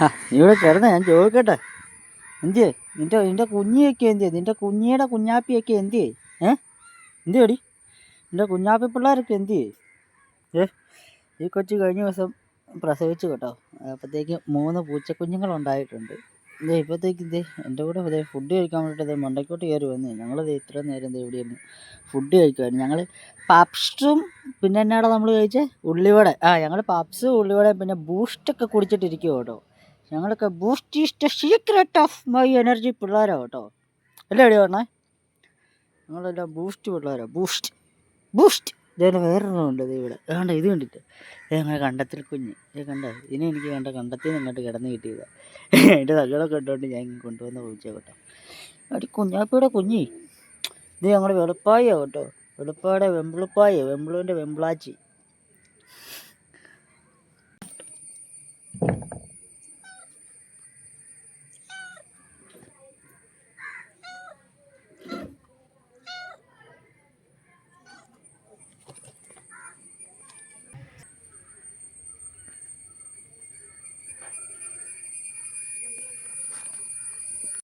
ആ നീ ഇവിടെ കിടന്ന ഞാൻ ചോദിക്കട്ടെ. എന്തിയേ നിന്റെ കുഞ്ഞിയൊക്കെ എന്തിയേ? നിന്റെ കുഞ്ഞിയുടെ കുഞ്ഞാപ്പിയൊക്കെ എന്തിയേ? എന്തിയടി നിന്റെ കുഞ്ഞാപ്പി പിള്ളേരൊക്കെ എന്തിയേ? ഈ കൊച്ചു കഴിഞ്ഞ ദിവസം പ്രസവിച്ചു കേട്ടോ. അപ്പോഴത്തേക്ക് 3 പൂച്ചക്കുഞ്ഞുങ്ങളുണ്ടായിട്ടുണ്ട്. ഇപ്പോഴത്തേക്ക് എൻ്റെ കൂടെ ഫുഡ് കഴിക്കാൻ വേണ്ടിയിട്ട് മണ്ടയ്ക്കോട്ട് കയറി വന്നേ. ഞങ്ങൾ ഇത്ര നേരം എവിടെയാണ് ഫുഡ് കഴിക്കുമായിരുന്നു. ഞങ്ങൾ പപ്സും പിന്നെ എന്നാടാ നമ്മൾ കഴിച്ചേ? ഉള്ളിവട. ഞങ്ങൾ പപ്സ് ഉള്ളിവട പിന്നെ ബൂസ്റ്റൊക്കെ കുടിച്ചിട്ടിരിക്കുമോ കേട്ടോ. ഞങ്ങളൊക്കെ boost is the secret of my energy പിള്ളേരാണ് കേട്ടോ. അല്ലേ എവിടെ പറഞ്ഞേ? ഞങ്ങളെല്ലാം ബൂസ്റ്റ് പിള്ളേരാണ്. ബൂസ്റ്റ് ഇതേപോലെ വേറൊരെണ്ണമുണ്ട് ഇവിടെ. ഇത് കണ്ടിട്ട് ഞങ്ങൾ കണ്ടത്തിൽ കുഞ്ഞ് കണ്ട. ഇതിനെ എനിക്ക് കണ്ടത്തിൽ നിന്ന് ഇങ്ങോട്ട് കിടന്ന് കിട്ടിയതാണ്. എൻ്റെ തകളൊക്കെ ഇട്ടുകൊണ്ട് ഞാൻ കൊണ്ടുവന്ന പൂച്ച കേട്ടോ. അടി കുഞ്ഞാപ്പിയുടെ കുഞ്ഞി. ഇത് ഞങ്ങൾ വെളുപ്പായ കേട്ടോ. വെളുപ്പായുടെ വെമ്പിളുപ്പായ വെമ്പിളുവിൻ്റെ വെമ്പിളാച്ചി.